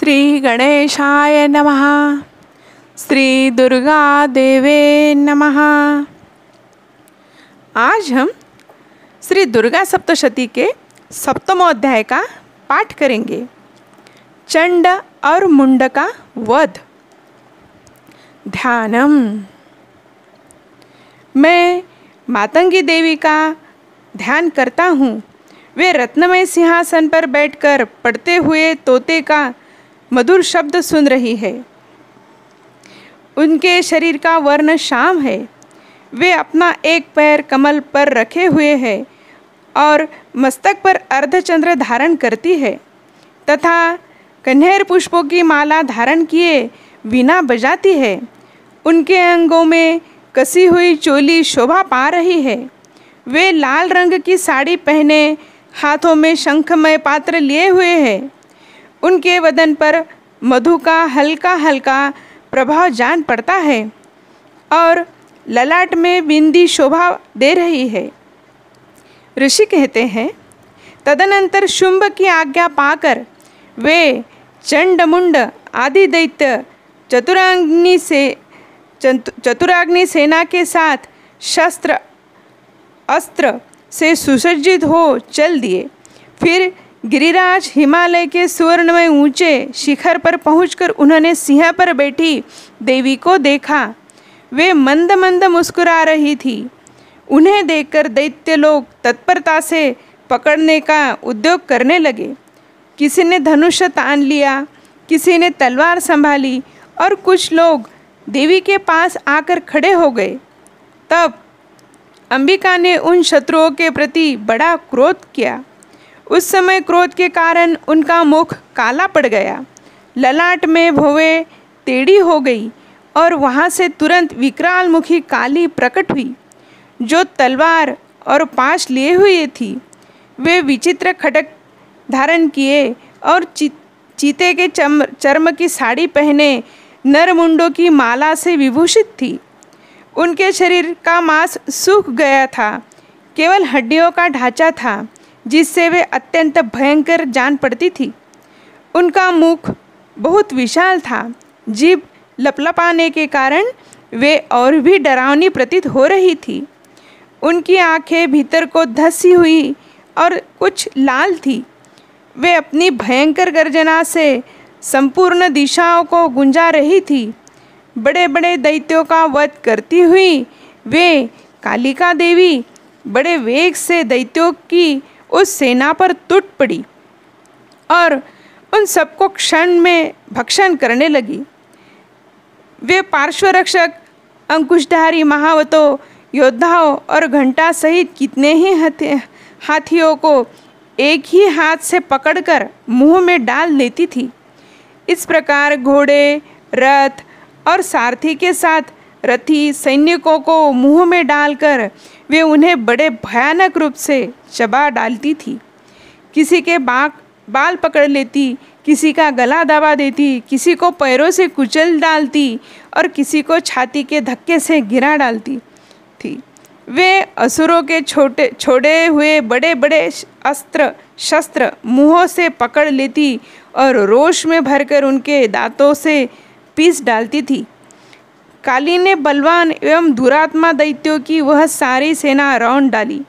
श्री गणेशाय नमः। श्री दुर्गा देवे नमः। आज हम श्री दुर्गा सप्तशती के सप्तमों अध्याय का पाठ करेंगे। चंड और मुंड का वध। ध्यानम। मैं मातंगी देवी का ध्यान करता हूँ। वे रत्नमय सिंहासन पर बैठकर पढ़ते हुए तोते का मधुर शब्द सुन रही है। उनके शरीर का वर्ण श्याम है। वे अपना एक पैर कमल पर रखे हुए है और मस्तक पर अर्धचंद्र धारण करती है तथा कन्हेर पुष्पों की माला धारण किए वीणा बजाती है। उनके अंगों में कसी हुई चोली शोभा पा रही है। वे लाल रंग की साड़ी पहने हाथों में शंखमय पात्र लिए हुए हैं। उनके वदन पर मधु का हल्का हल्का प्रभाव जान पड़ता है और ललाट में बिंदी शोभा दे रही है। ऋषि कहते हैं, तदनंतर शुंभ की आज्ञा पाकर वे चंडमुंड आदि दैत्य चतुराग्नि सेना के साथ शस्त्र अस्त्र से सुसज्जित हो चल दिए। फिर गिरिराज हिमालय के सुवर्णमय ऊंचे शिखर पर पहुंचकर उन्होंने सिंह पर बैठी देवी को देखा। वे मंद मंद मुस्कुरा रही थी। उन्हें देखकर दैत्य लोग तत्परता से पकड़ने का उद्योग करने लगे। किसी ने धनुष तान लिया, किसी ने तलवार संभाली और कुछ लोग देवी के पास आकर खड़े हो गए। तब अंबिका ने उन शत्रुओं के प्रति बड़ा क्रोध किया। उस समय क्रोध के कारण उनका मुख काला पड़ गया, ललाट में भौवें टेढ़ी हो गई और वहाँ से तुरंत विकराल मुखी काली प्रकट हुई, जो तलवार और पाश लिए हुए थी। वे विचित्र खड्ग धारण किए और चीते के चर्म की साड़ी पहने नरमुंडों की माला से विभूषित थी। उनके शरीर का मांस सूख गया था, केवल हड्डियों का ढांचा था जिससे वे अत्यंत भयंकर जान पड़ती थी। उनका मुख बहुत विशाल था। जीभ लपलपाने के कारण वे और भी डरावनी प्रतीत हो रही थी। उनकी आंखें भीतर को धसी हुई और कुछ लाल थी। वे अपनी भयंकर गर्जना से संपूर्ण दिशाओं को गुंजा रही थी। बड़े बड़े दैत्यों का वध करती हुई वे कालिका देवी बड़े वेग से दैत्यों की उस सेना पर टूट पड़ी और उन सबको क्षण में भक्षण करने लगी। वे पार्श्वरक्षक, अंकुशधारी महावतों, योद्धाओं और घंटा सहित कितने ही हाथियों को एक ही हाथ से पकड़कर मुंह में डाल लेती थी। इस प्रकार घोड़े, रथ और सारथी के साथ रथी सैनिकों को मुंह में डालकर वे उन्हें बड़े भयानक रूप से चबा डालती थी। किसी के बाल पकड़ लेती, किसी का गला दबा देती, किसी को पैरों से कुचल डालती और किसी को छाती के धक्के से गिरा डालती थी। वे असुरों के छोड़े हुए बड़े बड़े अस्त्र शस्त्र मुंहों से पकड़ लेती और रोष में भरकर उनके दांतों से पीस डालती थी। काली ने बलवान एवं दुरात्मा दैत्यों की वह सारी सेना रौंद डाली,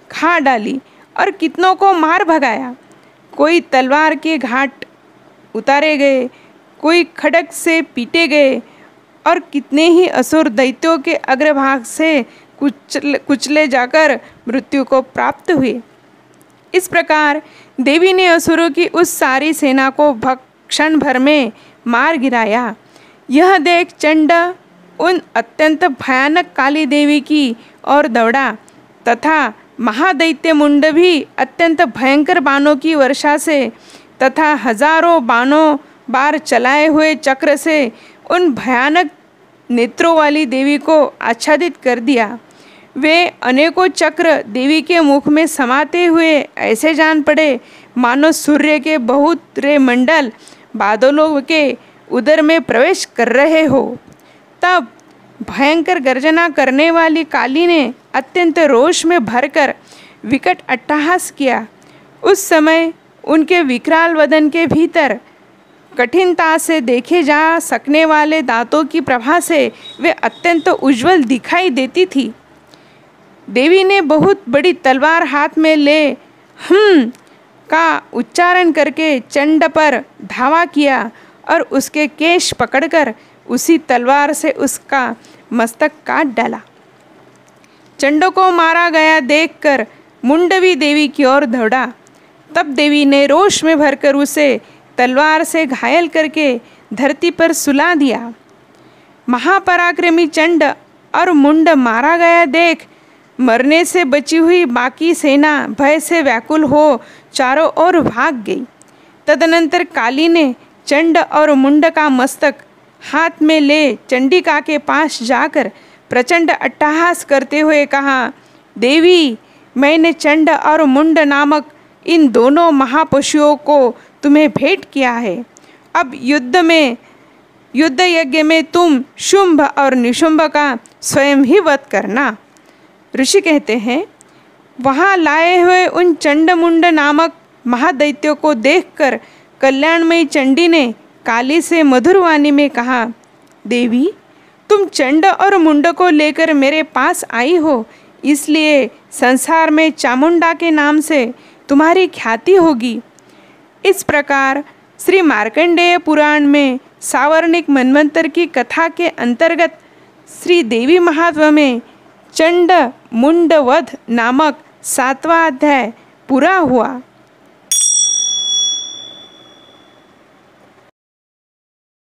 खा डाली और कितनों को मार भगाया। कोई तलवार के घाट उतारे गए, कोई खड्ग से पीटे गए और कितने ही असुर दैत्यों के अग्रभाग से कुचले जाकर मृत्यु को प्राप्त हुए। इस प्रकार देवी ने असुरों की उस सारी सेना को क्षण भर में मार गिराया। यह देख चंड उन अत्यंत भयानक काली देवी की ओर दौड़ा तथा महादैत्य मुंड भी अत्यंत भयंकर बाणों की वर्षा से तथा हजारों बाणों बार चलाए हुए चक्र से उन भयानक नेत्रों वाली देवी को आच्छादित कर दिया। वे अनेकों चक्र देवी के मुख में समाते हुए ऐसे जान पड़े मानो सूर्य के बहुत रे मंडल बादलों के उदर में प्रवेश कर रहे हो। तब भयंकर गर्जना करने वाली काली ने अत्यंत रोष में भरकर विकट अट्टहास किया। उस समय उनके विकराल वदन के भीतर कठिनता से देखे जा सकने वाले दांतों की प्रभा से वे अत्यंत उज्जवल दिखाई देती थी। देवी ने बहुत बड़ी तलवार हाथ में ले का उच्चारण करके चंड पर धावा किया और उसके केश पकड़कर उसी तलवार से उसका मस्तक काट डाला। चंड को मारा गया देखकर मुंडवी देवी की ओर दौड़ा। तब देवी ने रोष में भरकर उसे तलवार से घायल करके धरती पर सुला दिया। महापराक्रमी चंड और मुंड मारा गया देख मरने से बची हुई बाकी सेना भय से व्याकुल हो चारों ओर भाग गई। तदनंतर काली ने चंड और मुंड का मस्तक हाथ में ले चंडिका के पास जाकर प्रचंड अट्टहास करते हुए कहा, देवी, मैंने चंड और मुंड नामक इन दोनों महापशुओं को तुम्हें भेंट किया है। अब युद्ध यज्ञ में तुम शुंभ और निशुंभ का स्वयं ही वध करना। ऋषि कहते हैं, वहाँ लाए हुए उन चंड मुंड नामक महादैत्यों को देखकर कल्याणमयी चंडी ने काली से मधुर वाणी में कहा, देवी, तुम चंड और मुंड को लेकर मेरे पास आई हो, इसलिए संसार में चामुंडा के नाम से तुम्हारी ख्याति होगी। इस प्रकार श्री मार्कंडेय पुराण में सावर्णिक मनवंतर की कथा के अंतर्गत श्री देवी महात्म्य में चंड मुंड वध नामक 7वां अध्याय पूरा हुआ।